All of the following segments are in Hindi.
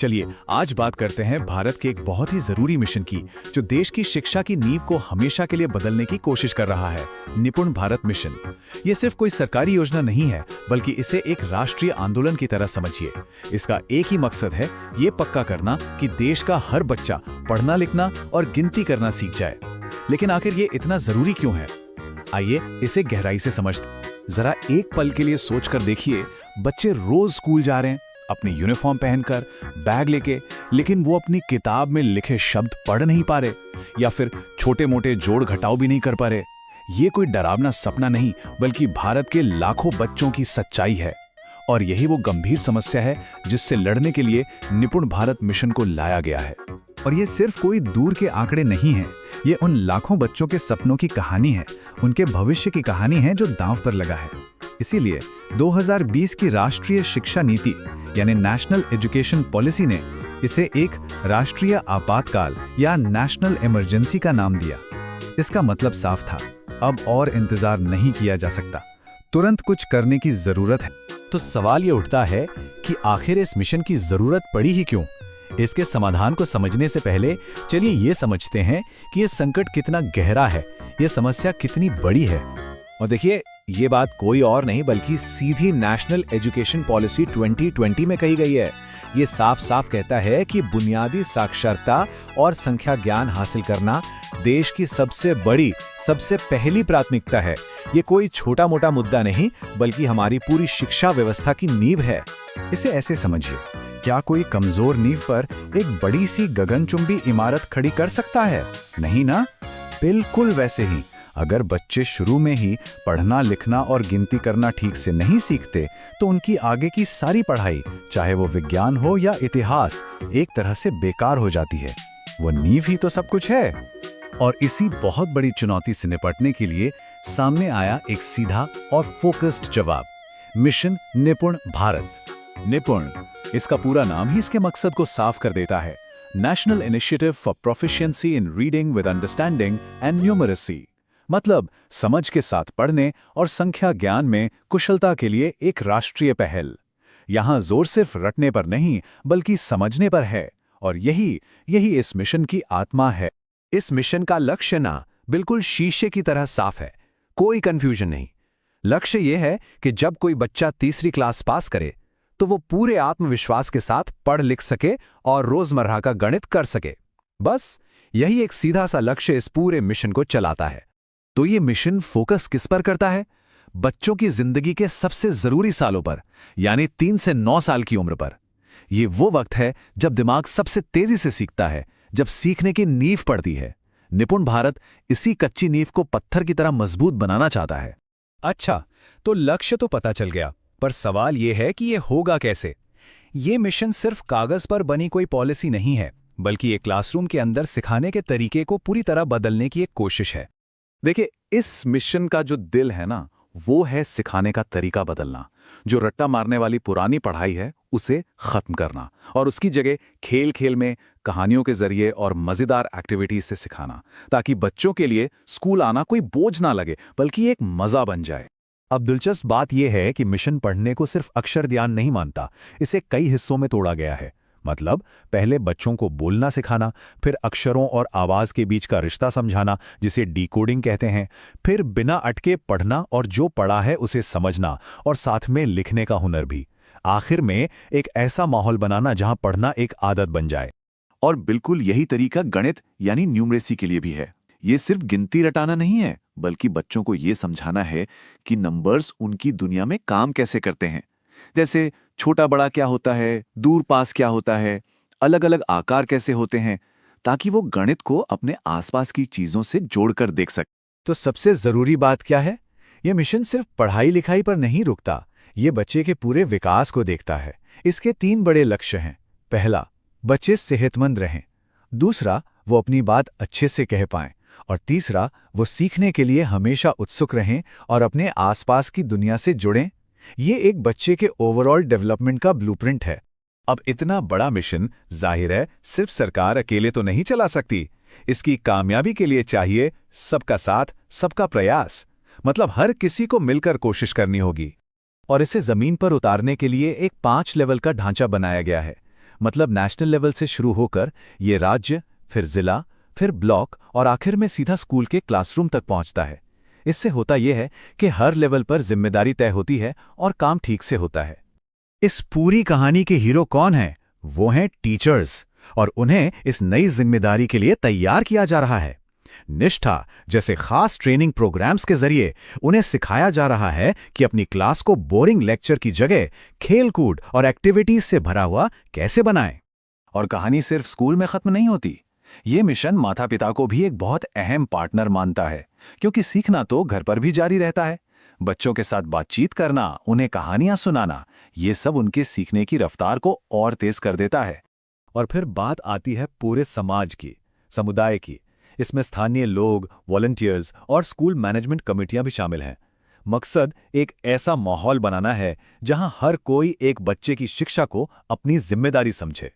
चलिए आज बात करते हैं भारत के एक बहुत ही जरूरी मिशन की, जो देश की शिक्षा की नींव को हमेशा के लिए बदलने की कोशिश कर रहा है, निपुण भारत मिशन। ये सिर्फ कोई सरकारी योजना नहीं है, बल्कि इसे एक राष्ट्रीय आंदोलन की तरह समझिए। इसका एक ही मकसद है, ये पक्का करना कि देश का हर बच्चा पढ़ना लिखना और गिनती करना सीख जाए। लेकिन आखिर ये इतना जरूरी क्यों है? आइए इसे गहराई से समझते। जरा एक पल के लिए सोचकर देखिए, बच्चे रोज स्कूल जा रहे हैं अपनी यूनिफॉर्म पहनकर, बैग लेके, लेकिन वो अपनी किताब में लिखे शब्द पढ़ नहीं पा रहे, या फिर छोटे मोटे जोड़ घटाव भी नहीं कर पा रहे। ये कोई डरावना सपना नहीं, बल्कि भारत के लाखों बच्चों की सच्चाई है। और यही वो गंभीर समस्या है जिससे लड़ने के लिए निपुण भारत मिशन को लाया गया है। और ये सिर्फ कोई दूर के आंकड़े नहीं हैं, ये उन लाखों बच्चों के सपनों की कहानी है, उनके भविष्य की कहानी है जो दांव पर लगा है। इसीलिए 2020 की राष्ट्रीय शिक्षा नीति यानी नेशनल एजुकेशन पॉलिसी ने इसे एक राष्ट्रीय आपातकाल या नेशनल इमरजेंसी का नाम दिया। इसका मतलब साफ था, अब और इंतजार नहीं किया जा सकता, तुरंत कुछ करने की जरूरत है। तो सवाल ये उठता है कि आखिर इस मिशन की जरूरत पड़ी ही क्यों? इसके समाधान को समझने से पहले चलिए ये समझते हैं कि ये संकट कितना गहरा है, ये समस्या कितनी बड़ी है। और देखिए, ये बात कोई और नहीं बल्कि सीधी नेशनल एजुकेशन पॉलिसी 2020 में कही गई है। ये साफ साफ कहता है कि बुनियादी साक्षरता और संख्या ज्ञान हासिल करना देश की सबसे बड़ी, सबसे पहली प्राथमिकता है। ये कोई छोटा मोटा मुद्दा नहीं, बल्कि हमारी पूरी शिक्षा व्यवस्था की नींव है। इसे ऐसे समझिए, क्या कोई कमजोर नींव पर एक बड़ी सी गगनचुंबी इमारत खड़ी कर सकता है? नहीं ना। बिल्कुल वैसे ही अगर बच्चे शुरू में ही पढ़ना लिखना और गिनती करना ठीक से नहीं सीखते, तो उनकी आगे की सारी पढ़ाई, चाहे वो विज्ञान हो या इतिहास, एक तरह से बेकार हो जाती है। वो नींव ही तो सब कुछ है। और इसी बहुत बड़ी चुनौती से निपटने के लिए सामने आया एक सीधा और फोकस्ड जवाब, मिशन निपुण भारत। निपुण, इसका पूरा नाम ही इसके मकसद को साफ कर देता है। National initiative for proficiency in reading with understanding and numeracy, मतलब समझ के साथ पढ़ने और संख्या ज्ञान में कुशलता के लिए एक राष्ट्रीय पहल। यहां जोर सिर्फ रटने पर नहीं, बल्कि समझने पर है। और यही इस मिशन की आत्मा है। इस मिशन का लक्ष्य ना बिल्कुल शीशे की तरह साफ है, कोई कंफ्यूजन नहीं। लक्ष्य यह है कि जब कोई बच्चा तीसरी क्लास पास करे, तो वो पूरे आत्मविश्वास के साथ पढ़ लिख सके और रोजमर्रा का गणित कर सके। बस यही एक सीधा सा लक्ष्य इस पूरे मिशन को चलाता है। तो ये मिशन फोकस किस पर करता है? बच्चों की जिंदगी के सबसे जरूरी सालों पर, यानी 3 से 9 साल की उम्र पर। ये वो वक्त है जब दिमाग सबसे तेजी से सीखता है, जब सीखने की नींव पड़ती है। निपुण भारत इसी कच्ची नींव को पत्थर की तरह मजबूत बनाना चाहता है। अच्छा, तो लक्ष्य तो पता चल गया, पर सवाल यह है कि यह होगा कैसे? ये मिशन सिर्फ कागज पर बनी कोई पॉलिसी नहीं है, बल्कि एक क्लासरूम के अंदर सिखाने के तरीके को पूरी तरह बदलने की एक कोशिश है। देखिए, इस मिशन का जो दिल है ना, वो है सिखाने का तरीका बदलना। जो रट्टा मारने वाली पुरानी पढ़ाई है, उसे खत्म करना और उसकी जगह खेल खेल में, कहानियों के जरिए और मजेदार एक्टिविटीज से सिखाना, ताकि बच्चों के लिए स्कूल आना कोई बोझ ना लगे, बल्कि एक मजा बन जाए। अब दिलचस्प बात यह है कि मिशन पढ़ने को सिर्फ अक्षर ध्यान नहीं मानता, इसे कई हिस्सों में तोड़ा गया है। मतलब पहले बच्चों को बोलना सिखाना, फिर अक्षरों और आवाज के बीच का रिश्ता समझाना, जिसे डिकोडिंग कहते हैं, फिर बिना अटके पढ़ना और जो पढ़ा है उसे समझना, और साथ में लिखने का हुनर भी। आखिर में एक ऐसा माहौल बनाना जहां पढ़ना एक आदत बन जाए। और बिल्कुल यही तरीका गणित यानी न्यूमरेसी के लिए भी है। ये सिर्फ गिनती रटाना नहीं है, बल्कि बच्चों को ये समझाना है कि नंबर्स उनकी दुनिया में काम कैसे करते हैं। जैसे छोटा बड़ा क्या होता है, दूर पास क्या होता है, अलग अलग आकार कैसे होते हैं, ताकि वो गणित को अपने आसपास की चीजों से जोड़कर देख सके। तो सबसे जरूरी बात क्या है? ये मिशन सिर्फ पढ़ाई लिखाई पर नहीं रुकता, ये बच्चे के पूरे विकास को देखता है। इसके 3 बड़े लक्ष्य हैं। पहला, बच्चे सेहतमंद रहें। दूसरा, वो अपनी बात अच्छे से कह पाएं। और तीसरा, वो सीखने के लिए हमेशा उत्सुक रहें और अपने आसपास की दुनिया से जुड़ें। ये एक बच्चे के ओवरऑल डेवलपमेंट का ब्लूप्रिंट है। अब इतना बड़ा मिशन जाहिर है सिर्फ सरकार अकेले तो नहीं चला सकती। इसकी कामयाबी के लिए चाहिए सबका साथ, सबका प्रयास। मतलब हर किसी को मिलकर कोशिश करनी होगी। और इसे जमीन पर उतारने के लिए एक 5 लेवल का ढांचा बनाया गया है। मतलब नेशनल लेवल से शुरू होकर ये राज्य, फिर जिला, फिर ब्लॉक और आखिर में सीधा स्कूल के क्लासरूम तक पहुंचता है। इससे होता यह है कि हर लेवल पर जिम्मेदारी तय होती है और काम ठीक से होता है। इस पूरी कहानी के हीरो कौन हैं? वो हैं टीचर्स, और उन्हें इस नई जिम्मेदारी के लिए तैयार किया जा रहा है। निष्ठा जैसे खास ट्रेनिंग प्रोग्राम्स के जरिए उन्हें सिखाया जा रहा है कि अपनी क्लास को बोरिंग लेक्चर की जगह खेल-कूद और एक्टिविटीज से भरा हुआ कैसे बनाएं। और कहानी सिर्फ स्कूल में खत्म नहीं होती। ये मिशन माता-पिता को भी एक बहुत अहम पार्टनर मानता है, क्योंकि सीखना तो घर पर भी जारी रहता है। बच्चों के साथ बातचीत करना, उन्हें कहानियां सुनाना, ये सब उनके सीखने की रफ्तार को और तेज कर देता है। और फिर बात आती है पूरे समाज की, समुदाय की। इसमें स्थानीय लोग, वॉलंटियर्स और स्कूल मैनेजमेंट कमेटियां भी शामिल हैं। मकसद एक ऐसा माहौल बनाना है जहां हर कोई एक बच्चे की शिक्षा को अपनी जिम्मेदारी समझे।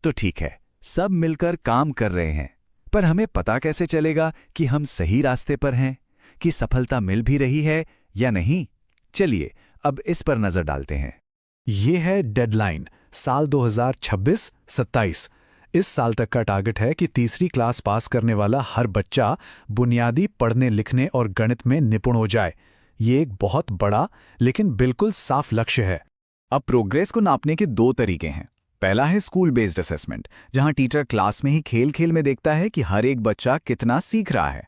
तो ठीक है, सब मिलकर काम कर रहे हैं, पर हमें पता कैसे चलेगा कि हम सही रास्ते पर हैं, कि सफलता मिल भी रही है या नहीं? चलिए अब इस पर नजर डालते हैं। ये है डेडलाइन, साल 2026-27। इस साल तक का टारगेट है कि तीसरी क्लास पास करने वाला हर बच्चा बुनियादी पढ़ने लिखने और गणित में निपुण हो जाए। ये एक बहुत बड़ा लेकिन बिल्कुल साफ लक्ष्य है। अब प्रोग्रेस को नापने के दो तरीके हैं। पहला है स्कूल बेस्ड असेसमेंट, जहां टीचर क्लास में ही खेल-खेल में देखता है कि हर एक बच्चा कितना सीख रहा है।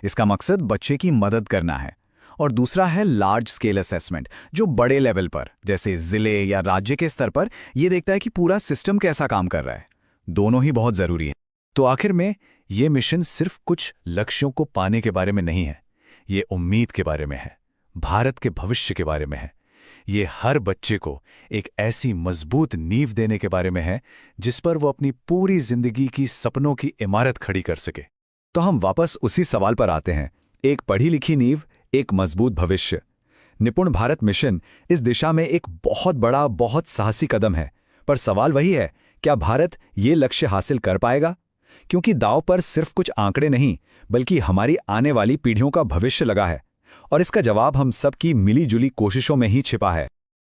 इसका मकसद बच्चे की मदद करना है। और दूसरा है लार्ज स्केल असेसमेंट, जो बड़े लेवल पर जैसे जिले या राज्य के स्तर पर ये देखता है कि पूरा सिस्टम कैसा काम कर रहा है। दोनों ही बहुत जरूरी है। तो आखिर में ये मिशन सिर्फ कुछ लक्ष्यों को पाने के बारे में नहीं है, ये उम्मीद के बारे में है, भारत के भविष्य के बारे में है। ये हर बच्चे को एक ऐसी मजबूत नींव देने के बारे में है जिस पर वो अपनी पूरी जिंदगी की सपनों की इमारत खड़ी कर सके। तो हम वापस उसी सवाल पर आते हैं, एक पढ़ी लिखी नींव, एक मजबूत भविष्य। निपुण भारत मिशन इस दिशा में एक बहुत बड़ा, बहुत साहसी कदम है। पर सवाल वही है, क्या भारत ये लक्ष्य हासिल कर पाएगा? क्योंकि दांव पर सिर्फ कुछ आंकड़े नहीं, बल्कि हमारी आने वाली पीढ़ियों का भविष्य लगा है। और इसका जवाब हम सब की मिली जुली कोशिशों में ही छिपा है।